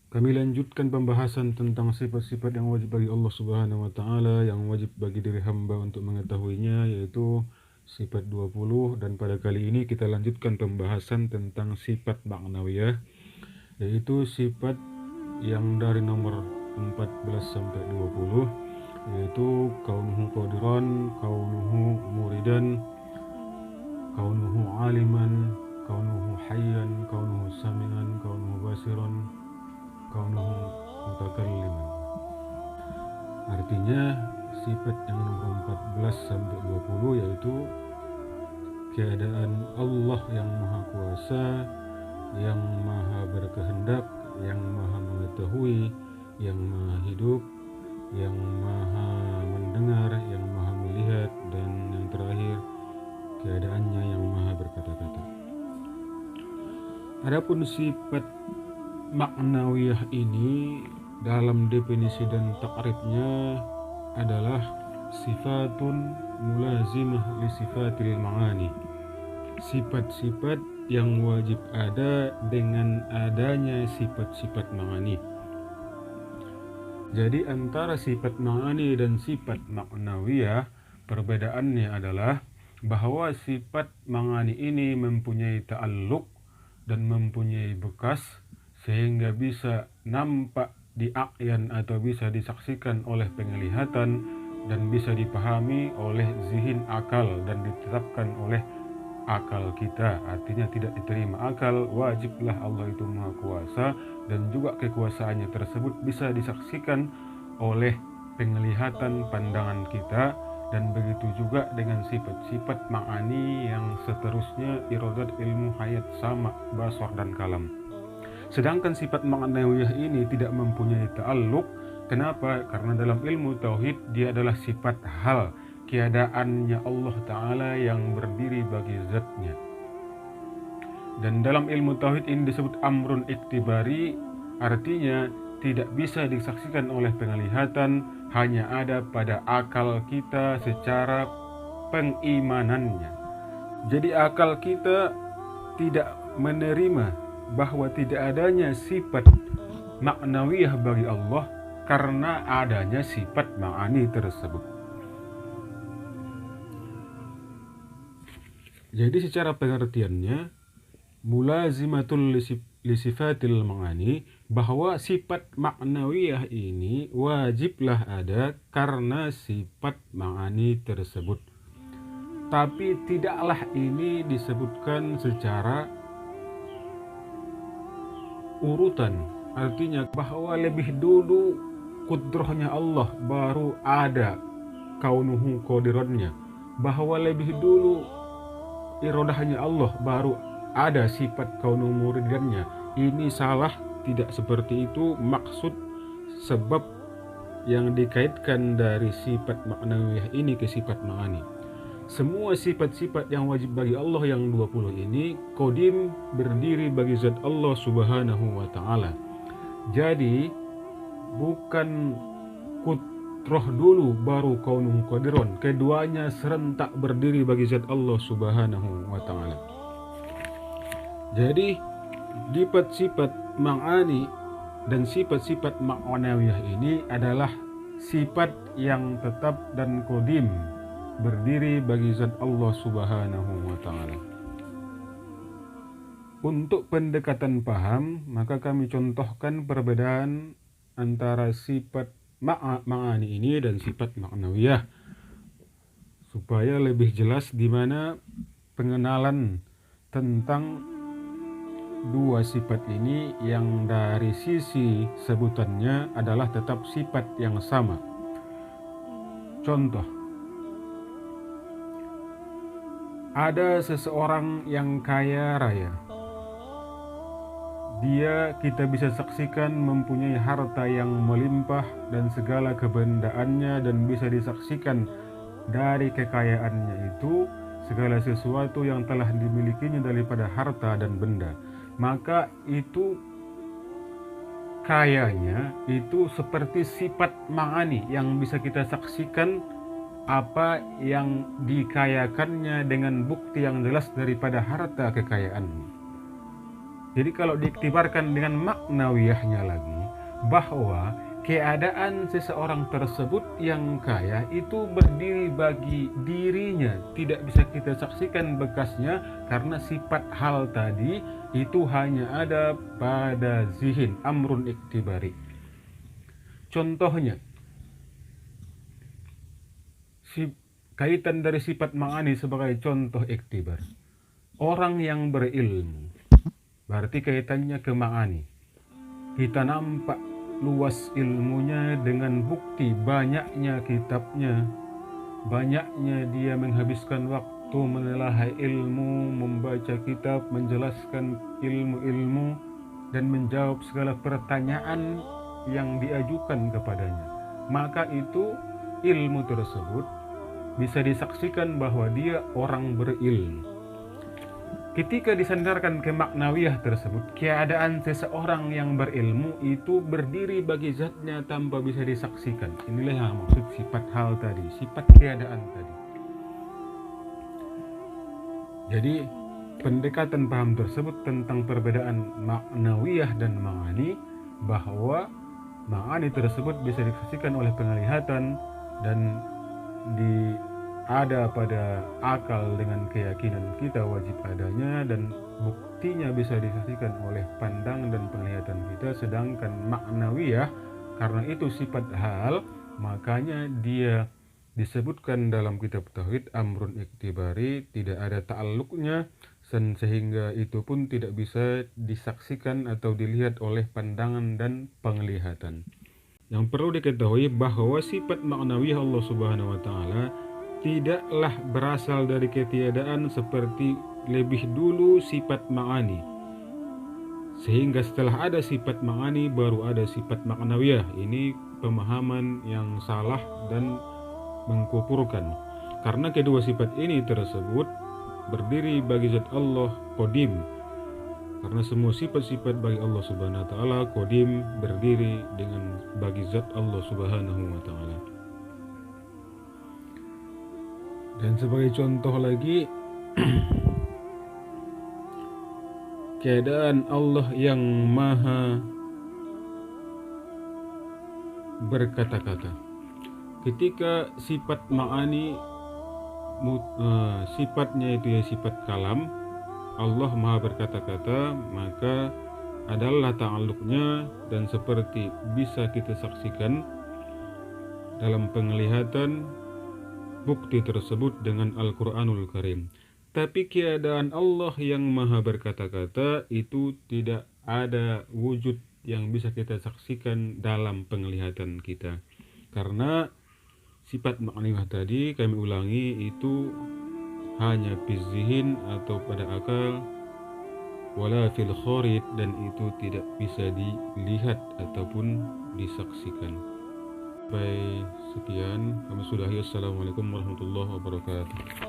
Kami lanjutkan pembahasan tentang sifat-sifat yang wajib bagi Allah Subhanahu wa taala, yang wajib bagi diri hamba untuk mengetahuinya, yaitu sifat 20. Dan pada kali ini kita lanjutkan pembahasan tentang sifat ma'nawiyah, yaitu sifat yang dari nomor 14 sampai 20, yaitu kaunuhu qadiran, kaunuhu muridan, kaunuhu aliman, kaunuhu hayyan, kaunuhu sami'an, kaunuhu basiran, kaunuhu mutakalliman. Artinya sifat yang nomor 14 sampai 20 yaitu keadaan Allah yang maha kuasa, yang maha berkehendak, yang maha mengetahui, yang maha hidup, yang maha mendengar, yang maha melihat, dan yang terakhir keadaannya yang maha berkata-kata. Adapun sifat ma'nawiyah ini dalam definisi dan takrifnya adalah sifatun mulazimah li sifatil ma'ani, sifat-sifat yang wajib ada dengan adanya sifat-sifat ma'ani. Jadi antara sifat ma'ani dan sifat ma'nawiyah, perbedaannya adalah bahwa sifat ma'ani ini mempunyai ta'alluq dan mempunyai bekas, sehingga bisa nampak di a'yan atau bisa disaksikan oleh penglihatan dan bisa dipahami oleh zihin akal dan ditetapkan oleh akal kita. Artinya tidak diterima akal, wajiblah Allah itu maha kuasa, dan juga kekuasaannya tersebut bisa disaksikan oleh penglihatan pandangan kita. Dan begitu juga dengan sifat-sifat ma'ani yang seterusnya, iradat, ilmu, hayat, sama, basar, dan kalam. Sedangkan sifat ma'nawiyah ini tidak mempunyai ta'alluq. Kenapa? Karena dalam ilmu tauhid dia adalah sifat hal, keadaannya Allah Ta'ala yang berdiri bagi zatnya. Dan dalam ilmu tauhid ini disebut amrun iktibari, artinya tidak bisa disaksikan oleh penglihatan, hanya ada pada akal kita secara pengimanannya. Jadi akal kita tidak menerima bahwa tidak adanya sifat ma'nawiyah bagi Allah karena adanya sifat ma'ani tersebut. Jadi secara pengertiannya, mulazimatul lisifatil ma'ani, bahwa sifat ma'nawiyah ini wajiblah ada karena sifat ma'ani tersebut. Tapi tidaklah ini disebutkan secara urutan, artinya bahwa lebih dulu kudrahnya Allah baru ada kaunuhu qadirannya, bahwa lebih dulu iradahnya Allah baru ada sifat kaunuhu muridannya. Ini salah, tidak seperti itu maksud sebab yang dikaitkan dari sifat ma'nawiyah ini ke sifat ma'ani. Semua sifat-sifat yang wajib bagi Allah yang 20 ini qadim, berdiri bagi zat Allah Subhanahu wa taala. Jadi bukan kudrah dulu baru kaunuhu qadiran, keduanya serentak berdiri bagi zat Allah Subhanahu wa taala. Jadi sifat ma'ani dan sifat-sifat ma'nawiyah ini adalah sifat yang tetap dan qadim, berdiri bagi zat Allah Subhanahu wa taala. Untuk pendekatan paham, maka kami contohkan perbedaan antara sifat ma'ani ini dan sifat ma'nawiyah supaya lebih jelas di mana pengenalan tentang dua sifat ini yang dari sisi sebutannya adalah tetap sifat yang sama. Contoh, ada seseorang yang kaya raya. Dia kita bisa saksikan mempunyai harta yang melimpah dan segala kebendaannya, dan bisa disaksikan dari kekayaannya itu segala sesuatu yang telah dimilikinya daripada harta dan benda. Maka itu kayanya itu seperti sifat ma'ani yang bisa kita saksikan apa yang dikayakannya dengan bukti yang jelas daripada harta kekayaannya. Jadi kalau diiktibarkan dengan maknawiyahnya lagi, bahwa keadaan seseorang tersebut yang kaya itu berdiri bagi dirinya, tidak bisa kita saksikan bekasnya karena sifat hal tadi itu hanya ada pada zihin, amrun iktibari. Contohnya, kaitan dari sifat ma'ani sebagai contoh iktibar. Orang yang berilmu, berarti kaitannya ke ma'ani. Kita nampak luas ilmunya dengan bukti banyaknya kitabnya, banyaknya dia menghabiskan waktu menelaah ilmu, membaca kitab, menjelaskan ilmu-ilmu, dan menjawab segala pertanyaan yang diajukan kepadanya. Maka itu ilmu tersebut bisa disaksikan bahwa dia orang berilmu. Ketika disandarkan ke maknawiyah tersebut, keadaan seseorang yang berilmu itu berdiri bagi zatnya tanpa bisa disaksikan. Inilah yang maksud sifat hal tadi, sifat keadaan tadi. Jadi pendekatan paham tersebut tentang perbedaan maknawiyah dan ma'ani, bahwa ma'ani tersebut bisa disaksikan oleh penglihatan dan ada pada akal dengan keyakinan kita wajib adanya, dan buktinya bisa disaksikan oleh pandangan dan penglihatan kita. Sedangkan maknawiyah, karena itu sifat hal, makanya dia disebutkan dalam kitab tauhid amrun iktibari, tidak ada ta'alluqnya, sehingga itu pun tidak bisa disaksikan atau dilihat oleh pandangan dan penglihatan. Yang perlu diketahui bahwa sifat maknawiyah Allah Subhanahu wa taala tidaklah berasal dari ketiadaan seperti lebih dulu sifat ma'ani, sehingga setelah ada sifat ma'ani baru ada sifat maknawiyah. Ini pemahaman yang salah dan mengkufurkan, karena kedua sifat ini tersebut berdiri bagi zat Allah qadim, karena semua sifat-sifat bagi Allah Subhanahu wa taala qadim, berdiri dengan bagi zat Allah Subhanahu wa taala. Dan sebagai contoh lagi, keadaan Allah yang maha berkata-kata. Ketika sifat ma'ani, sifatnya itu ya sifat kalam, Allah maha berkata-kata, maka adalah ta'alluqnya dan seperti bisa kita saksikan dalam penglihatan bukti tersebut dengan Al-Quranul Karim. Tapi keadaan Allah yang maha berkata-kata itu tidak ada wujud yang bisa kita saksikan dalam penglihatan kita, karena sifat makniyah tadi, kami ulangi, itu hanya fizihin atau pada akal, wala fil khorid, dan itu tidak bisa dilihat ataupun disaksikan. Sampai sekian, kami sudahi. Assalamualaikum warahmatullahi wabarakatuh.